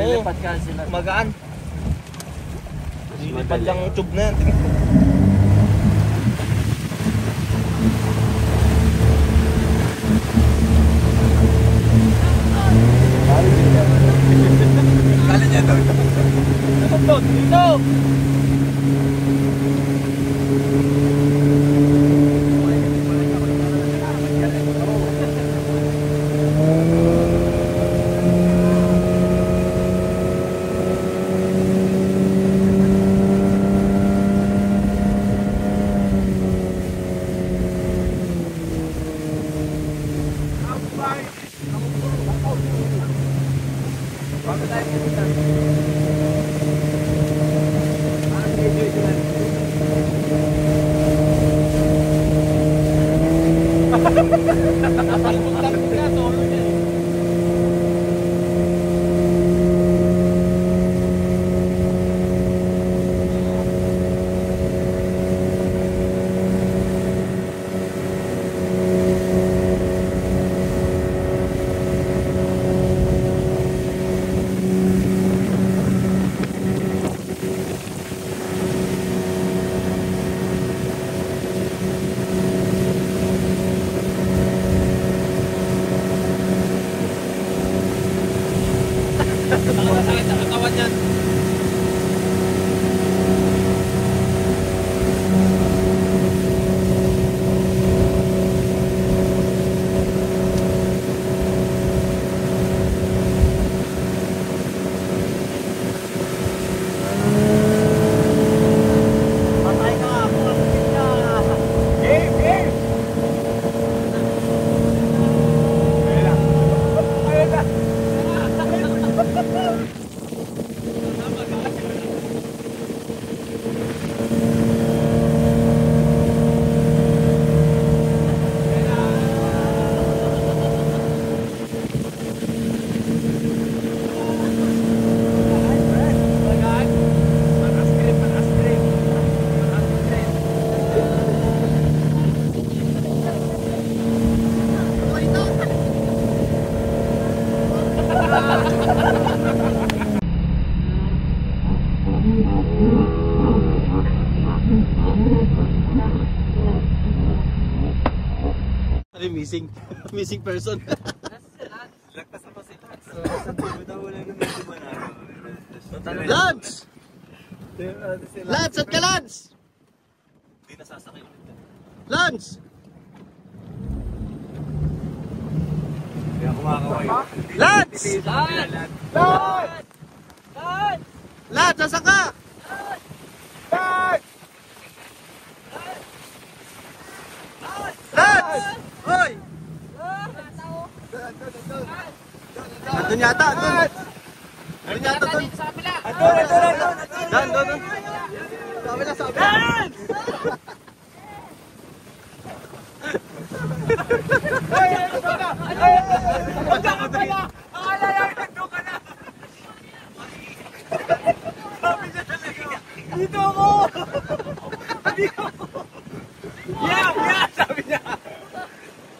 Lilipat ka sila. Magaan. Lilipat lang yung tube na yan. Kala niya doon. Dito! Sakit sa katawan yan. Patay ka nga ako. Game! Game! Ayun na! Ano yung missing? Missing person. Lagtas ako si Lance. Wala naman si Manalo. Lance! Lance! At ka Lance! Hindi nasasakit. Lance! Kaya kumakaway. Lance! Lance! Lance! Nasaan ka? Lance! Lance! Hoy! Andun yata, andun. Andun yata, andun. Andun. Sabi na, sabi na. Lance! Ay, ano ba na? Ay, wala ka pala! Akala lang, nandun ka na! Sabi niya talaga, dito ako! Dito ako! Yeah! Yeah! Sabi niya!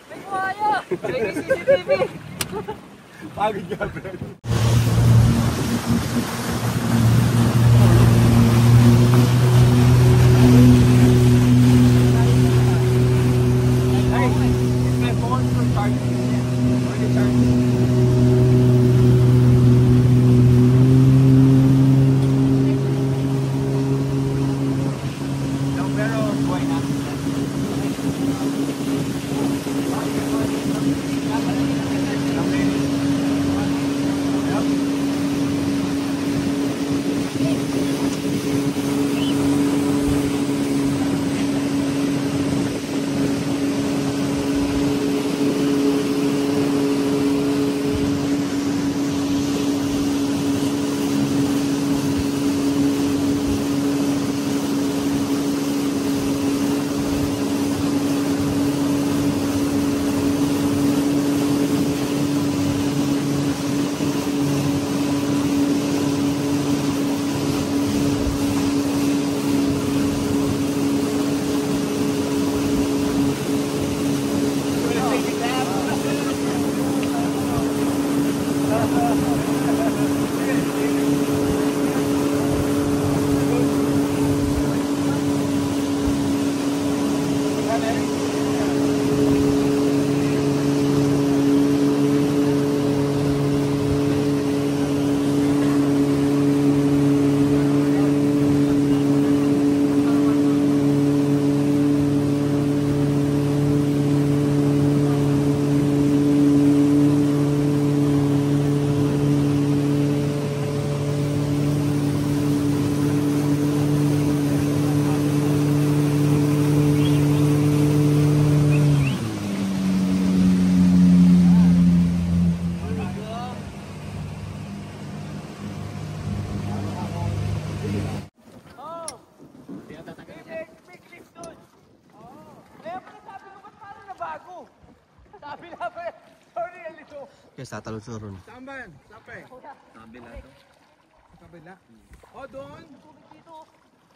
May buhaya! May CCTV! Pagod niya, bro. Guys, tatalon sa ron. Saan ba yan? Sape? Kabila to. Kabila. O, doon.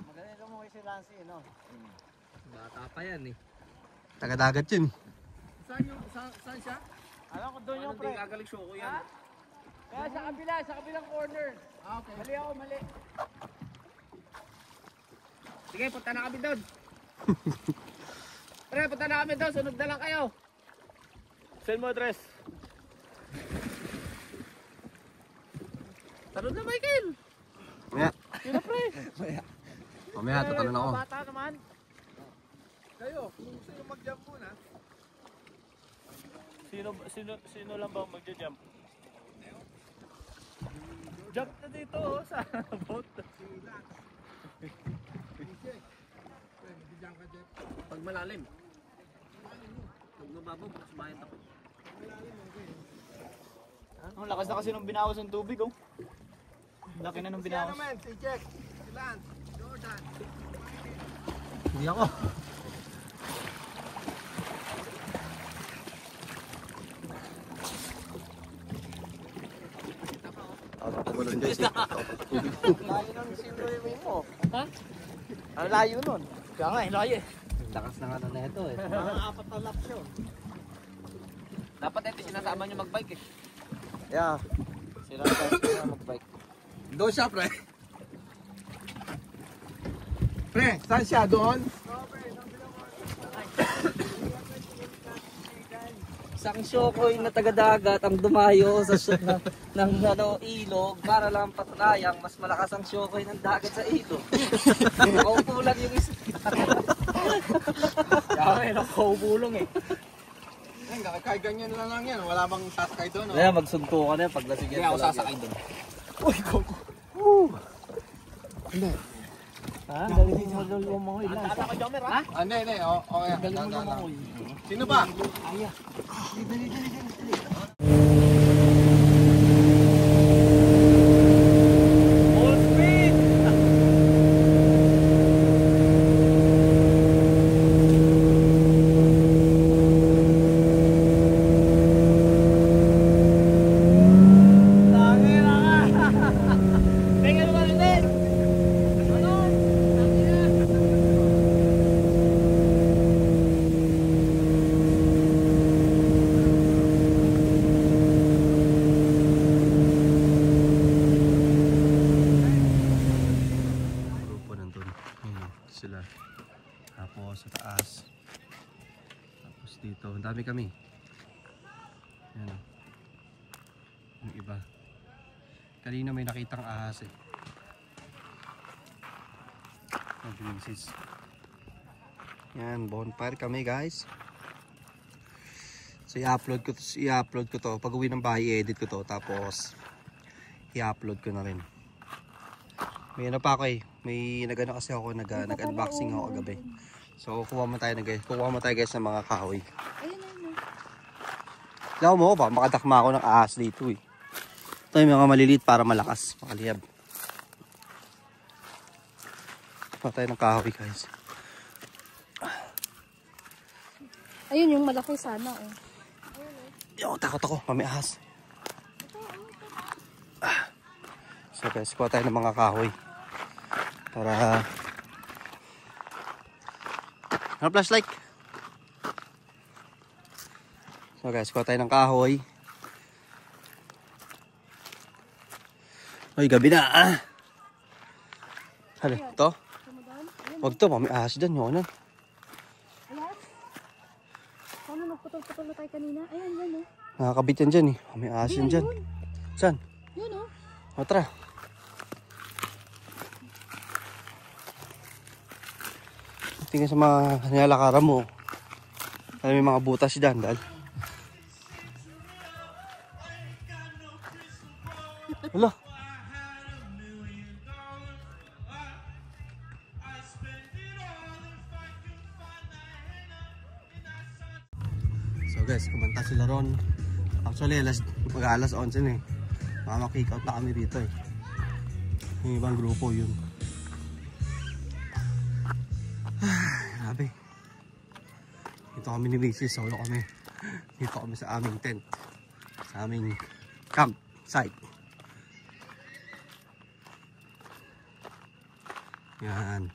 Magaling mo kay si Lancy, no? Bata pa yan eh. Taga-dagat yun. Saan siya? Alam ko doon yung pre. Hindi gagaling show ko yan. Kaya sa kabila, sa kabilang corner. Ah, okay. Mali ako, mali. Sige, punta na kami doon. Pre, punta na kami doon. Sunod na lang kayo. Send mo address. Tanong na Michael. Mamaya. Yun na pre. Mamaya, tatalon ako. Bata naman. Kayo, kung gusto nyo mag-jump muna. Sino lang ba magja-jump? Jump na dito oh, sa boat. Mag-jump ka, Jeff. Pag malalim. Pag mababaw, bukas bayad ako. Ang lakas na kasi nung binawas ng tubig, oh. Laki na nung Si ano man, si Jack, si Lance, Jordan. Hindi ako. Ako tumalon guys eh. Layo nun siyempre mo. Ha? Ang layo nun. Kaya nga, layo eh. Lakas na nga na ito eh. Mga 4 na laps yun. Dapat ito sinasama nyo magbike eh. Yeah. Sila na mag-bike. Doon siya, pre. Pre, saan siya? Doon? Isang syokoy na taga-dagat ang dumayo sa ng ilog para lang patunayang mas malakas ang syokoy ng dagat sa ilog. Nakaupo lang yung isa. Kaya nakaupo eh. Kahit ganyan lang yan. Wala bang sasakay doon? Kaya magsunto ka na pag lasing yan. Kaya ako sasakay doon. Uy, koko. Hindi. Ha? Galing mo lumangoy lang. Ha? Hindi, hindi. Okay. Galing mo lumangoy. Sino ba? Aya. Dali. Full speed! Grupo nandun. Ayun, sila. Tapos sa taas. Tapos dito. Ang dami kami. Ayan o. Yung iba. Kanina may nakitang ahas eh. Nag-releases. Yan, bonfire kami guys. So i-upload ko to. Pag uwi ng bahay, i-edit ko to. Tapos i-upload ko na rin. May ano pa ako eh. May nagano kasi ako, nag-unboxing ako kagabi. So kuha mo tayo guys ng mga kahoy. Alam mo ba, makadakma ako ng ahas dito eh. Ito yung mga maliliit para malakas, makaliyab. Kuha tayo ng kahoy guys. Ayun yung malaki sana eh. Yo, takot ako, may ahas. So guys, kuha tayo ng mga kahoy. Para ano flashlight? So guys, kuha tayo ng kahoy. Ay, gabi na ah. Hali, ito? Huwag to, may ahas dyan. Yun na. Ayan. Paano nagputol-putol na tayo kanina? Ayan, yan oh. Nakakabit yan dyan eh. May ahas yan dyan. Saan? Yun oh. O, tara. Tingnan sa mga nilalakaran mo. May mga butas dyan dahil. Wala. So guys, kumanta sila ron. Actually, mag-alas 11 eh. Mama-kick out na kami dito eh. Yung ibang grupo yun. Grabe. Dito kami ni Macy's, solo kami. Dito kami sa aming tent. sa aming campsite. Yan.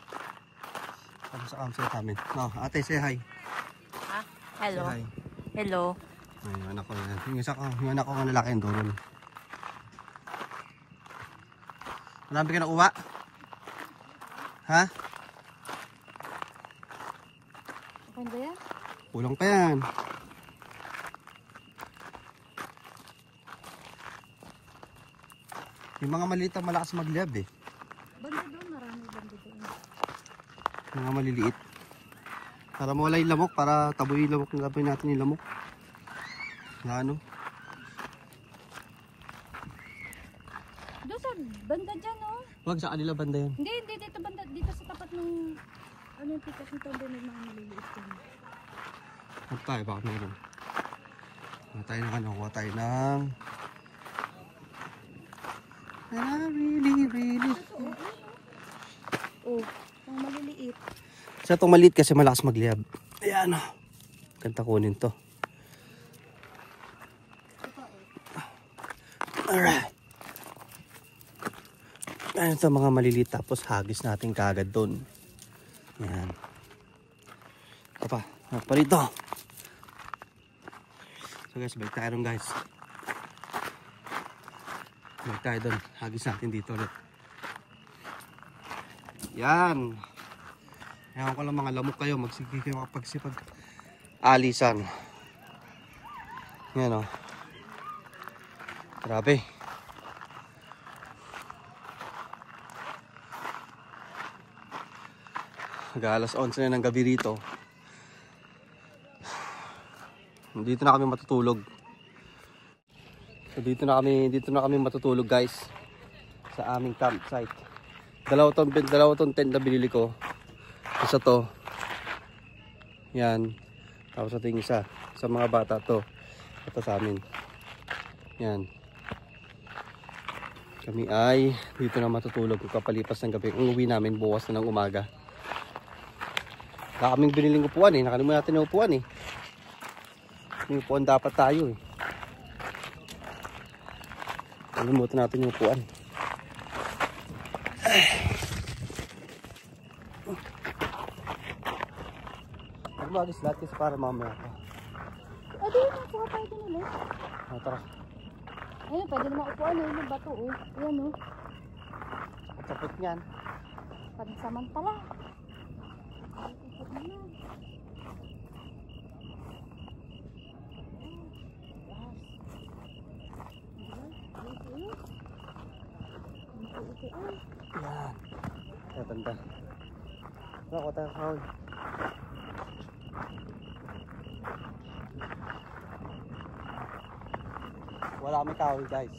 Tapos sa campsite namin. No, ate, say hi. Ha? Hello. Say hi. Hello. Ay, yung anak ko yan. Yung anak ko ang lalaki yung doon. Marami ka na uwa? Ha? Okay ba yan? Kulang pa yan. Yung mga maliit ang malakas magliyab eh. Banda doon, marami banda doon. Mga maliliit. Para mawala yung lamok, para taboy yung lamok. Taboy natin yung lamok. Na ano? Doon sa banda dyan, oh. Huwag sa kanila banda yan. Hindi, dito banda. Dito sa tapat ng... Ano yung pikas nito doon ng mga maliliit ko. Huwag tayo, baka meron. Huwag tayo ng ano, huwag tayo ng... really. Oh, ang maliliit. Sa itong maliit kasi malakas magliyab. Ayan o. Kanta kunin to. Alright. Ayan ito mga maliliit tapos hagis natin kagad doon. Ayan. Ito pa. Parito. So guys, balik tayo ron guys. Balik tayo doon. Hagis natin dito ulit. Yan. Ewan ko lang mga lamok kayo. Magsige kayo makapagsipag alisan. Yan o. Grabe. Mag-alas 11 na ng gabi rito. Dito na kami matutulog. So dito na kami matutulog guys. Sa aming campsite. Dalawa tong tent na binili ko. Isa to. Yan. Tapos ito yung isa. Sa mga bata to. Ito sa amin. Yan. Kami ay dito na matutulog kapalipas ng gabi. Ang uwi namin bukas na ng umaga. Wala kaming biniling upuan eh. Nakalimutan natin yung upuan eh. Yung upuan dapat tayo eh. Nakalimutan natin yung upuan. Magmagis lahat kasi para mamaya pa. O, di yun, nakuha tayo din ulit. Tara. Ayun, pwede naman upuan. Ayun, yung bato, oh. Ayan, oh. Tapos niyan. Pansamantala. Yan. Kaya tanda. Wala ko tayo kahoy. Wala kami kahoy guys.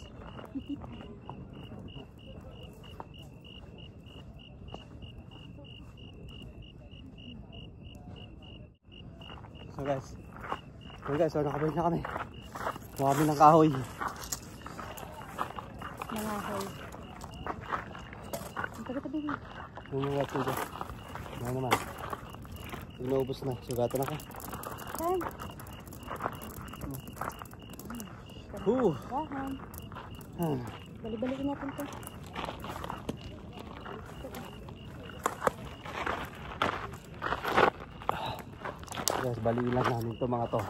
So guys, so nakabalik na kami. Kuha kami ng kahoy. Nangahoy. Ang taga-tabi mo. Yung mga tuga. Ano naman. Inaubos na. Sugatan ako. Saan? Bahan. Bali-balikin natin ito. Guys, baliin lang namin ito mga to.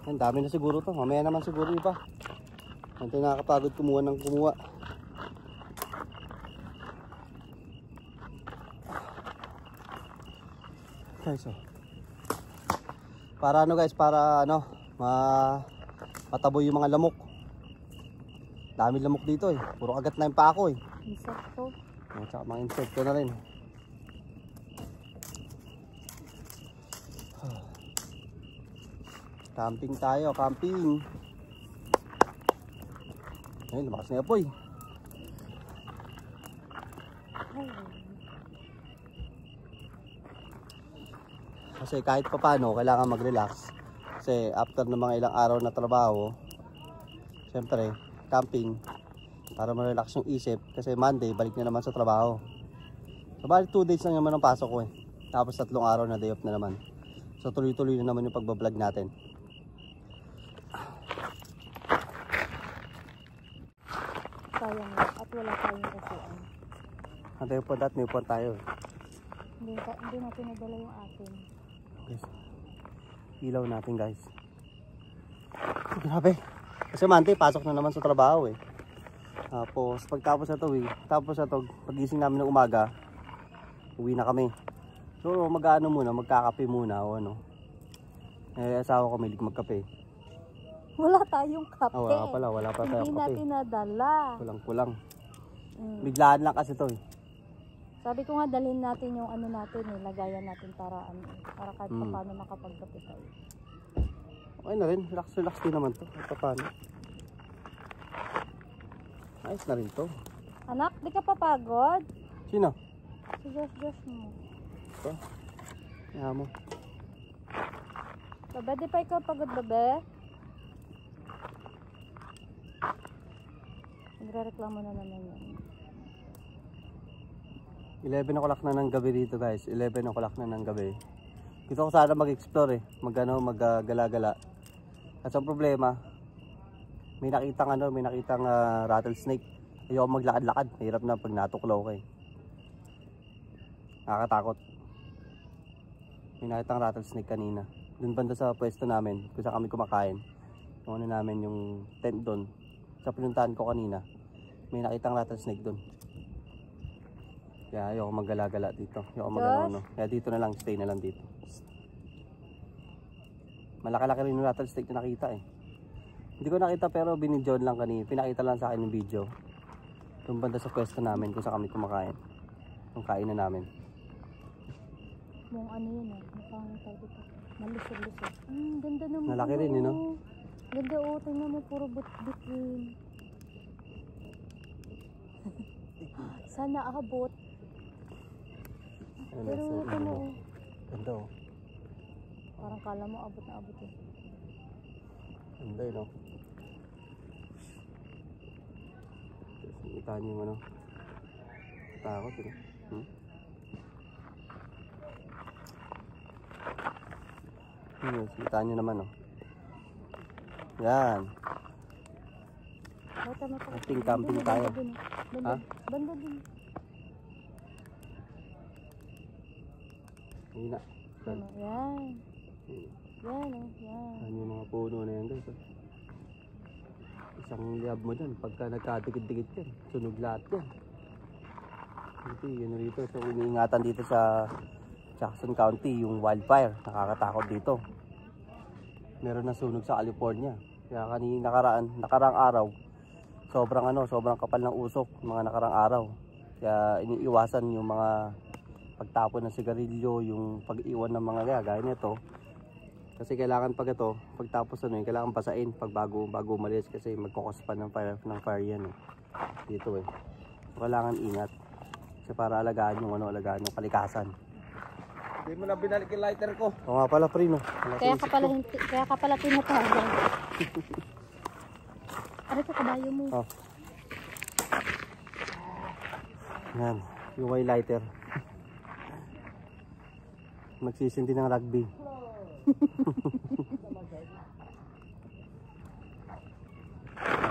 Ang dami na siguro to. Mamaya naman siguro iba. Hindi nakakapagod kumuha ng kumuha. Guys, oh. Para ano guys, para ano, mataboy yung mga lamok. Dami lamok dito eh. Puro agat na yung pako eh. Insekto. At saka mga insekto na rin. Camping tayo, camping. Ayun, lumakas na yung apoy. Kasi kahit pa paano, kailangan mag-relax. Kasi after ng mga ilang araw na trabaho, syempre, camping, para ma-relax yung isip. Kasi Monday, balik na naman sa trabaho. So, balik 2 days lang naman ang pasok ko eh. Tapos 3 araw na day off na naman. So, tuloy-tuloy na naman yung pagbablog natin. sayang lang. At wala tayong upuan. Antay po dat, may upuan tayo. Hindi natin nadala yung atin. Guys, ilaw natin guys. Grabe. Kasi Monday, pasok na naman sa trabaho eh. Tapos pagtapos na to, pagising namin ng umaga, uwi na kami. So mag-ano muna, magkakape muna o ano. Eh asawa ko mahilig magkape. Wala tayong kape. Wala pa tayong Hindi kape. natin nadala. Kulang. Biglaan lang kasi to eh. Sabi ko nga dalhin natin yung ano natin eh, lagayan natin para kahit paano makapagkape tayo. Okay na rin, relax din naman to. Paano? Ayos na rin to. Anak, di ka papagod? Sino? Si Josh mo. Ito. Yan mo. Babe, di pa ikaw pagod, babe? Nagre-reklamo na naman yan. 11 o'clock na ng gabi dito guys. 11 o'clock na ng gabi. Gusto ko sana mag-explore eh. Mag-gala-gala. Kasi ang problema, may nakitang rattlesnake. Ayoko maglakad-lakad. Mahirap na pag natuklaw ka eh. Nakakatakot. May nakitang rattlesnake kanina. Doon banda sa pwesto namin, kung saan kami kumakain. Yung namin yung tent doon. Sa pinuntahan ko kanina, may nakitang rattlesnake doon. Kaya ayoko maggala-gala dito. Ayoko mag-ano. Kaya dito na lang, stay na lang dito. Malaki-laki rin yung rattlesnake na nakita eh. Hindi ko nakita pero binidyon lang kanina. Pinakita lang sa akin yung video. Yung banda sa pwesto namin kung saan kami kumakain. Yung kainan namin. Yung ano yun eh, nakangitay dito. Malusog-lusog. Ganda naman. Malaki rin yun, no? Ganda o, tingnan mo, puro but-but yun. Sana abot. Pero ito mo. Ganda oh. Parang kala mo abot na abot eh. Ganda yun oh. Itaan yung ano. Takot eh. Itaan nyo naman oh. Yan. Camping tayo. Ha? Banda din. Hina. Ano? Yan. Yan oh. Yan. Yan yung mga puno na yan guys. Isang liab mo dyan. Pagka nagkadikit-dikit yan, sunog lahat yan. Ito yun rito. So iniingatan dito sa Jackson County yung wildfire. Nakakatakot dito. Meron na sunog sa California. Kaya kanina nakaraang araw, sobrang kapal ng usok mga nakaraang araw. Kaya iniiwasan yung mga pagtapon ng sigarilyo, yung pag-iwan ng mga gaya nito. Kasi kailangan pagtapos kailangan basain bago umalis kasi magkukos pa ng fire yan eh. Dito eh. So, kailangan ingat. Kasi para alagaan yung kalikasan. Hindi mo na binalik yung lighter ko. Oo nga pala, Prino. Kaya ka pala tinatagan. Ano ito, kabayo mo? Oh. Yan, yung white lighter. Magsisindi ng rugby.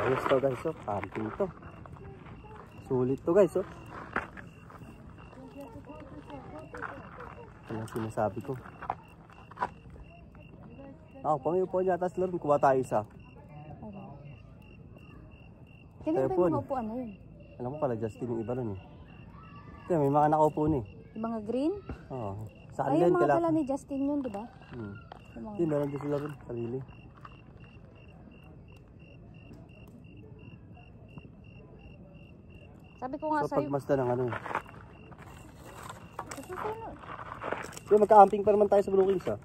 Ayos to guys, oh. Camping to. Sulit to guys, oh. Ano sinasabi ko? Pangiupo niya, tapos laro, kuha tayo isa. Kailan ba Telepon. yung upuan na yun? Alam mo pala, Justin yung iba nun eh. Ito, may mga nakaupo ni. Yung mga green? Oo. Sa Ay, yung kanila mga pala ni Justin yun, di ba? Hindi, meron din sila rin, sarili. Sabi ko nga So, sa'yo. pagmasdan ng ano eh. Susunod. So, magka-camping pa naman tayo sa Brookings ah.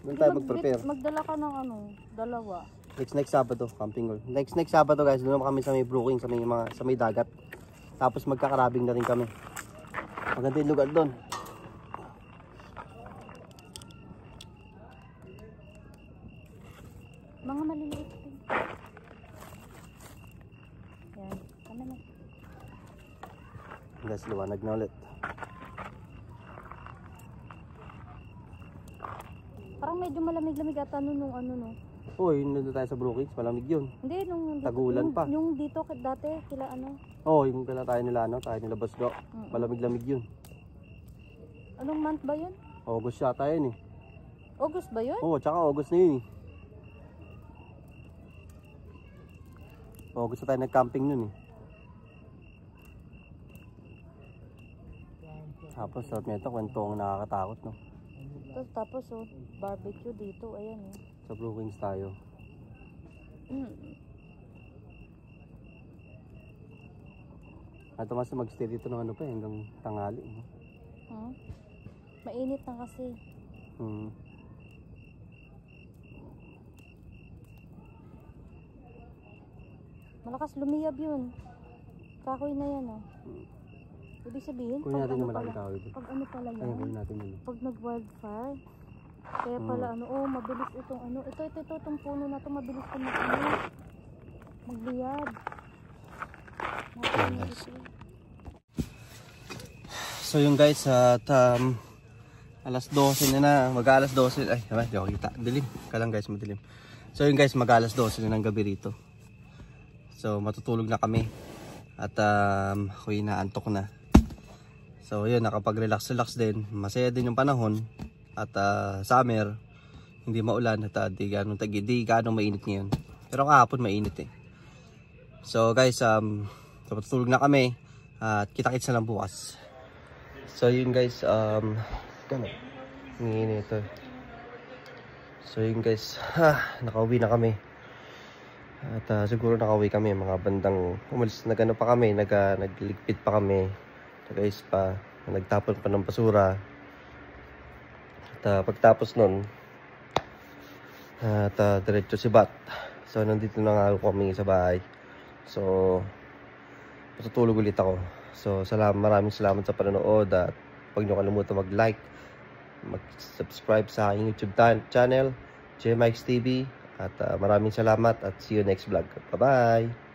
Doon tayo mag-prepare. Magdala ka ng dalawa. Next Sabado, camping all. Next Sabado guys, doon naman kami sa may Brookings, sa may dagat. Tapos magkakarabing na rin kami. Maganda yung lugar doon. Mga maliliit din. Yan. Tama na. Guys, liwanag na ulit. Parang medyo malamig-lamig ata nung Oo, yung nandun tayo sa Brookings, malamig yun. Hindi, nung dito, Tagulan pa. Yung dito dati, kila ano. Oo, yung kailan tayo nila, tayo nila Basgo. Malamig-lamig yun. Anong month ba yun? August yata yun eh. August ba yun? Oo, tsaka August na yun eh. August na tayo nag-camping nun eh. Tapos sa meto, kwentong nakakatakot no. Tapos barbecue dito, ayan eh. Sa Brookings tayo. At mas mag-stay dito ng ano pa hanggang tanghali. Mainit na kasi. Malakas lumiyab yun. Kahoy na yan oh. Ibig sabihin, Kunin natin yung malaking kahoy doon. pag ano pala yan, Ayun, kunin natin yun. pag nag-wildfire, kaya pala mabilis itong itong puno na to, mabilis itong magliyab. So yung guys, at alas 12 na mag-alas 12, ay di ako kita, dilim ka lang guys, madilim. So yung guys, mag-alas 12 na ng gabi rito. So matutulog na kami at ako inaantok na. So yun, nakapag-relax din, masaya din yung panahon at summer, hindi maulan at di ganong mainit ngayon. Pero kahapon mainit eh. So guys, matutulog na kami at kita-kits na lang bukas. So yun guys, hingin ito. So yun guys, nakauwi na kami. At siguro nakauwi kami mga bandang umalis, pa kami, nagligpit pa kami, nag-ispa, nagtapon pa ng basura. At pagtapos nun, diretso si Bat. So nandito na nga kami sa bahay. So matutulog ulit ako. So maraming salamat sa panonood at huwag nyo kalimutan mag-like, mag-subscribe sa aking YouTube channel, J Mikes TV, at maraming salamat at see you next vlog. Bye bye!